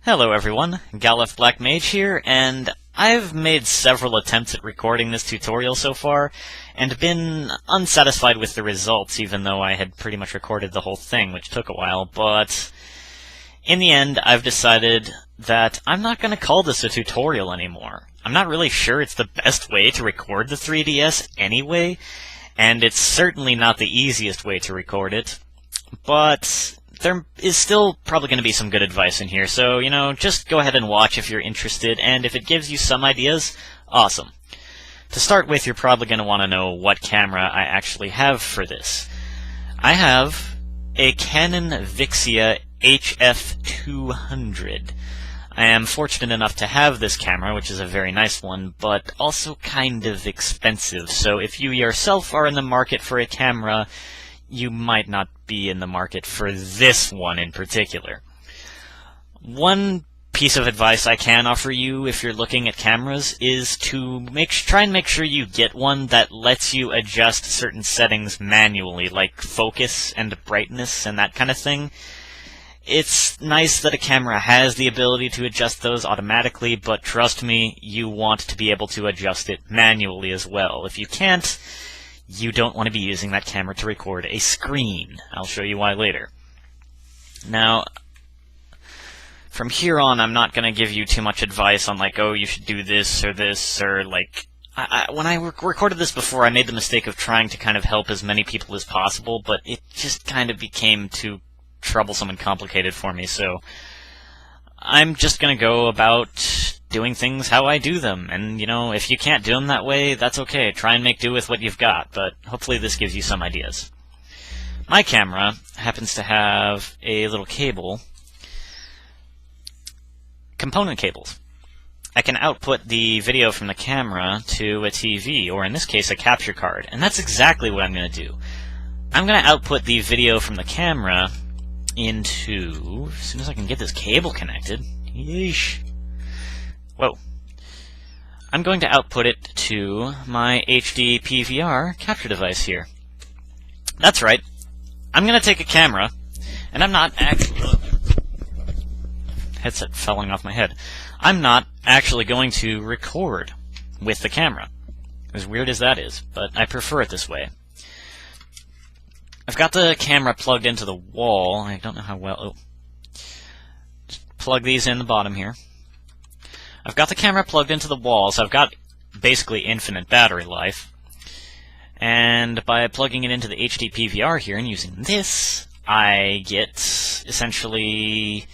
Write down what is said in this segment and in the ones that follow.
Hello everyone, Galef Black Mage here, and I've made several attempts at recording this tutorial so far, and been unsatisfied with the results, even though I had pretty much recorded the whole thing, which took a while, but in the end I've decided that I'm not going to call this a tutorial anymore. I'm not really sure it's the best way to record the 3DS anyway, and it's certainly not the easiest way to record it, but there is still probably going to be some good advice in here, so, just go ahead and watch if you're interested, and if it gives you some ideas, awesome. To start with, you're probably going to want to know what camera I actually have for this. I have a Canon Vixia HF200. I am fortunate enough to have this camera, which is a very nice one, but also kind of expensive, so if you yourself are in the market for a camera, you might not be in the market for this one in particular. One piece of advice I can offer you if you're looking at cameras is to try and make sure you get one that lets you adjust certain settings manually, like focus and brightness and that kind of thing. It's nice that a camera has the ability to adjust those automatically, but trust me, you want to be able to adjust it manually as well. If you can't, you don't want to be using that camera to record a screen. I'll show you why later. Now, from here on, I'm not going to give you too much advice on, like, oh, you should do this, or, like, when I recorded this before, I made the mistake of trying to kind of help as many people as possible, but it just kind of became too troublesome and complicated for me, so I'm just going to go about doing things how I do them, and, if you can't do them that way, that's okay. Try and make do with what you've got, but hopefully this gives you some ideas. My camera happens to have a little cable, component cables. I can output the video from the camera to a TV, or in this case, a capture card, and that's exactly what I'm going to do. I'm going to output the video from the camera into, as soon as I can get this cable connected, yeesh. Whoa. I'm going to output it to my HD PVR capture device here. That's right. I'm going to take a camera, and I'm not actually... Headset falling off my head. I'm not actually going to record with the camera. As weird as that is, but I prefer it this way. I've got the camera plugged into the wall. I don't know how well... Oh. Just plug these in the bottom here. I've got the camera plugged into the wall, so I've got basically infinite battery life. And by plugging it into the HD PVR here and using this, I get essentially,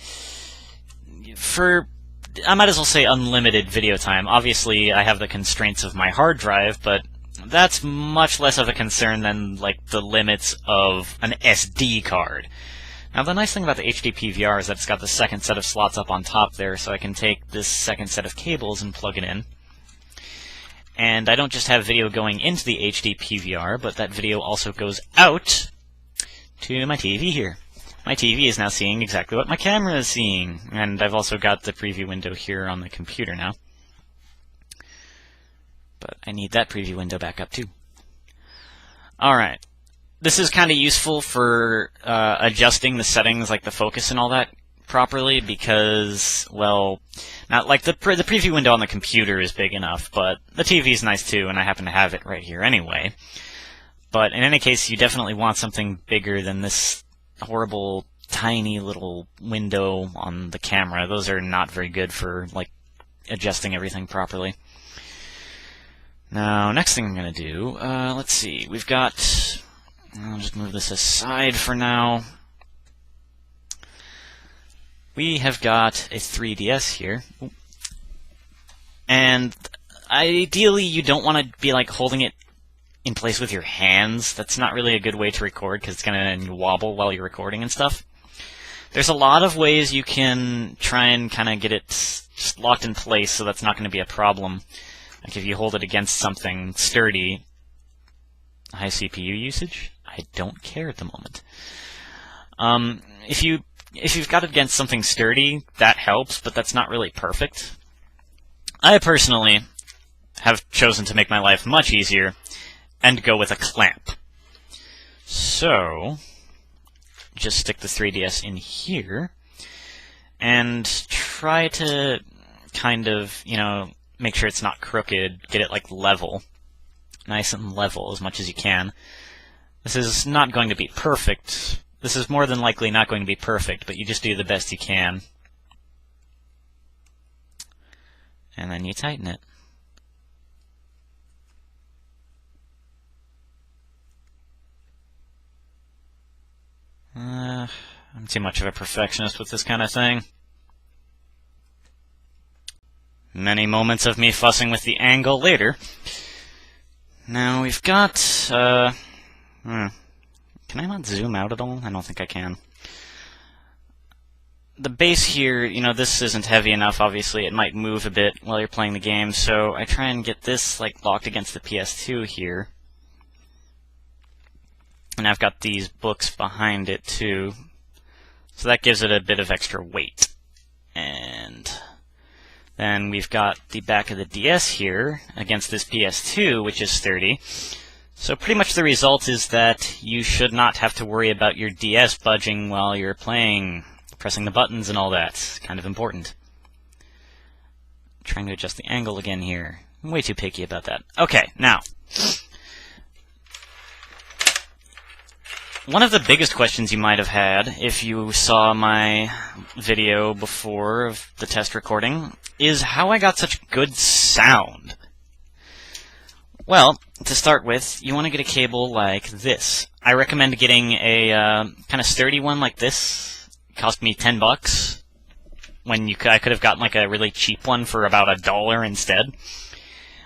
I might as well say unlimited video time. Obviously, I have the constraints of my hard drive, but that's much less of a concern than, like, the limits of an SD card. Now, the nice thing about the HD PVR is that it's got the second set of slots up on top there, so I can take this second set of cables and plug it in. And I don't just have video going into the HD PVR, but that video also goes out to my TV here. My TV is now seeing exactly what my camera is seeing, and I've also got the preview window here on the computer now. But I need that preview window back up too. Alright. This is kind of useful for adjusting the settings, like the focus and all that, properly, because, well, not like the preview window on the computer is big enough, but the TV is nice too, and I happen to have it right here anyway. But in any case, you definitely want something bigger than this horrible, tiny little window on the camera. Those are not very good for, like, adjusting everything properly. Now, next thing I'm going to do, let's see, we've got... I'll just move this aside for now. We have got a 3DS here. And ideally you don't want to be like holding it in place with your hands. That's not really a good way to record because it's going to wobble while you're recording and stuff. There's a lot of ways you can try and kind of get it just locked in place so that's not going to be a problem. Like if you hold it against something sturdy. High CPU usage? I don't care at the moment. If you've got it against something sturdy, that helps, but that's not really perfect. I personally have chosen to make my life much easier and go with a clamp. So, just stick the 3DS in here, and try to kind of, make sure it's not crooked, get it like level, nice and level as much as you can. This is not going to be perfect. This is more than likely not going to be perfect, but you just do the best you can. And then you tighten it. I'm too much of a perfectionist with this kind of thing. Many moments of me fussing with the angle later. Now we've got, can I not zoom out at all? I don't think I can. The base here, this isn't heavy enough, obviously. It might move a bit while you're playing the game, so I try and get this, locked against the PS2 here. And I've got these books behind it, too. So that gives it a bit of extra weight. And then we've got the back of the DS here against this PS2, which is sturdy. So pretty much the result is that you should not have to worry about your DS budging while you're playing, pressing the buttons and all that. It's kind of important. Trying to adjust the angle again here. I'm way too picky about that. Okay, now. One of the biggest questions you might have had, if you saw my video before of the test recording, is how I got such good sound. Well, to start with, you want to get a cable like this. I recommend getting a kind of sturdy one like this. It cost me $10, when I could have gotten a really cheap one for about $1 instead.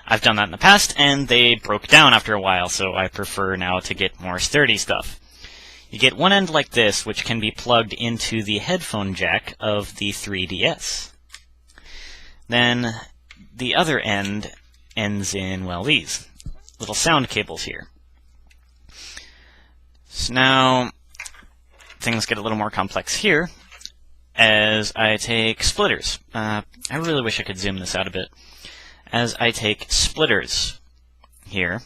I've done that in the past, and they broke down after a while, so I prefer now to get more sturdy stuff. You get one end like this, which can be plugged into the headphone jack of the 3DS. Then the other end ends in, well, these little sound cables here. So now things get a little more complex here as I take splitters. I really wish I could zoom this out a bit. As I take splitters here,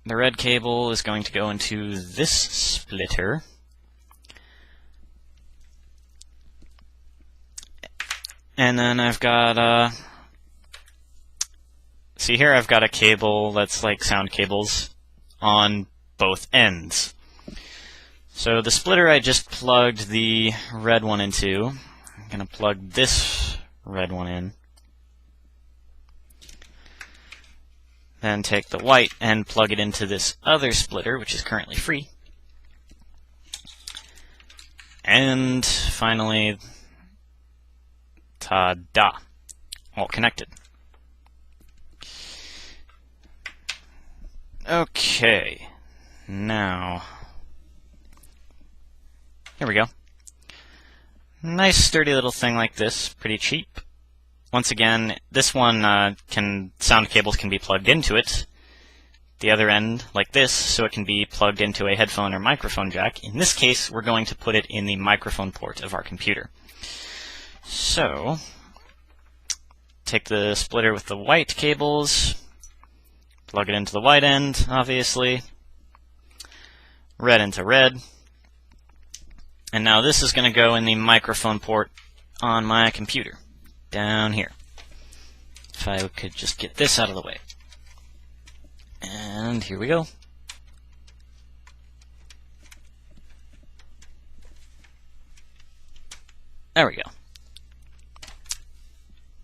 the red cable is going to go into this splitter. And then I've got, see here I've got a cable that's like sound cables on both ends. So the splitter I just plugged the red one into. I'm going to plug this red one in. Then take the white and plug it into this other splitter, which is currently free. And finally, ta-da, all connected. Okay, now, here we go. Nice sturdy little thing like this, pretty cheap. Once again, this one sound cables can be plugged into it. The other end, like this, so it can be plugged into a headphone or microphone jack. In this case, we're going to put it in the microphone port of our computer. So, take the splitter with the white cables, plug it into the white end, obviously, red into red, and now this is going to go in the microphone port on my computer. Down here. If I could just get this out of the way. And here we go. There we go.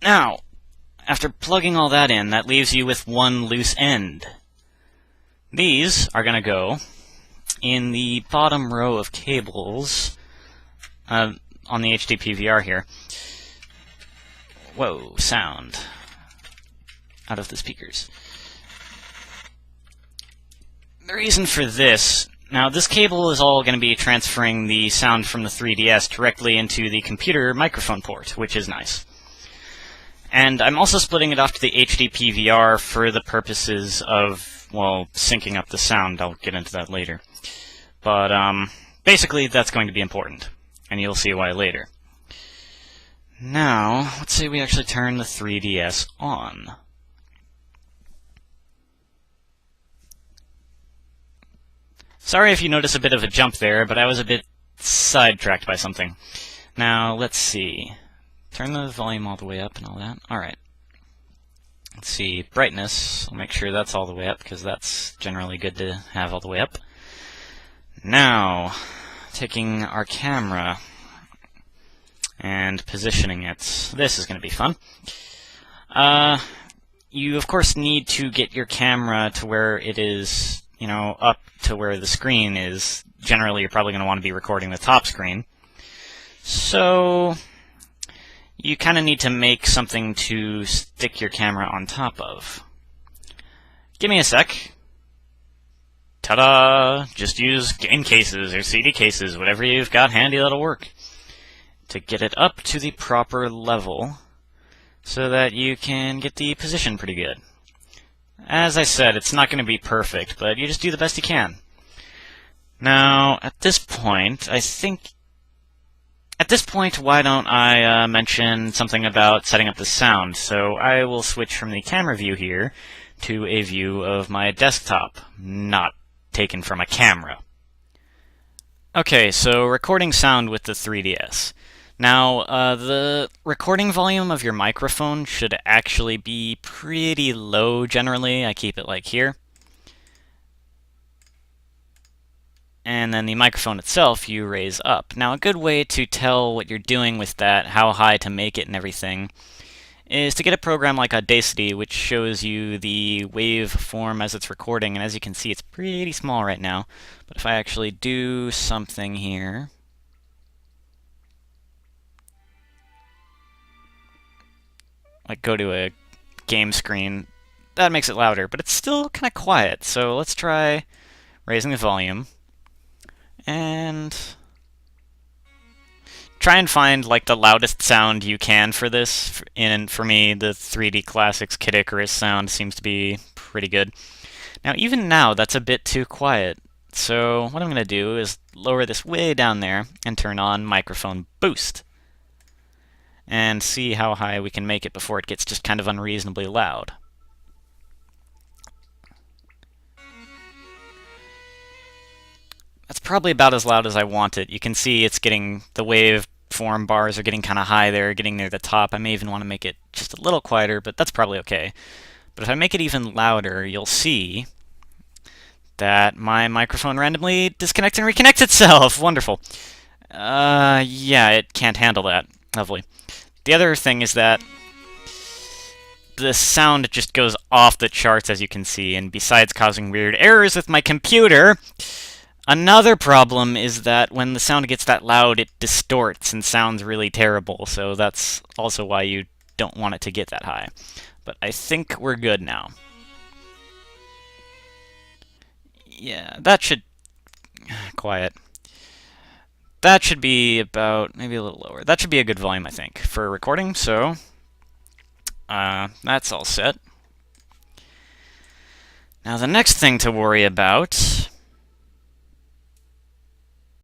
Now, after plugging all that in, that leaves you with one loose end. These are going to go in the bottom row of cables on the HD PVR here. Whoa, sound out of the speakers. The reason for this, now this cable is all going to be transferring the sound from the 3DS directly into the computer microphone port, which is nice. And I'm also splitting it off to the HD PVR for the purposes of, well, syncing up the sound. I'll get into that later. But basically that's going to be important, and you'll see why later. Now, let's say we actually turn the 3DS on. Sorry if you notice a bit of a jump there, but I was a bit sidetracked by something. Now, let's see. Turn the volume all the way up and all that. Alright. Let's see. Brightness. I'll make sure that's all the way up, because that's generally good to have all the way up. Now, taking our camera and positioning it. This is going to be fun. You, of course, need to get your camera to where it is, you know, up to where the screen is. Generally, you're probably going to want to be recording the top screen. So, you kind of need to make something to stick your camera on top of. Give me a sec. Ta-da! Just use game cases or CD cases, whatever you've got handy that'll work, to get it up to the proper level so that you can get the position pretty good. As I said, it's not going to be perfect, but you just do the best you can. Now, at this point, why don't I mention something about setting up the sound? So I will switch from the camera view here to a view of my desktop, not taken from a camera. Okay, so recording sound with the 3DS. Now, the recording volume of your microphone should actually be pretty low generally. I keep it like here. And then the microphone itself you raise up. Now, a good way to tell what you're doing with that, how high to make it and everything, is to get a program like Audacity, which shows you the waveform as it's recording. And as you can see, it's pretty small right now. But if I actually do something here, like go to a game screen, that makes it louder, but it's still kind of quiet. So let's try raising the volume. And try and find like the loudest sound you can for this. And for me, the 3D Classics Kid Icarus sound seems to be pretty good. Now, even now, that's a bit too quiet. So what I'm going to do is lower this way down there and turn on microphone boost. And see how high we can make it before it gets just kind of unreasonably loud. That's probably about as loud as I want it. You can see it's getting, the waveform bars are getting kind of high there, getting near the top. I may even want to make it just a little quieter, but that's probably okay. But if I make it even louder, you'll see that my microphone randomly disconnects and reconnects itself. Wonderful. Yeah, it can't handle that. Lovely. The other thing is that the sound just goes off the charts, as you can see, and besides causing weird errors with my computer, another problem is that when the sound gets that loud, it distorts and sounds really terrible, so that's also why you don't want it to get that high. But I think we're good now. Yeah, that should... quiet. That should be about, maybe a little lower. That should be a good volume, I think, for recording, so... that's all set. Now the next thing to worry about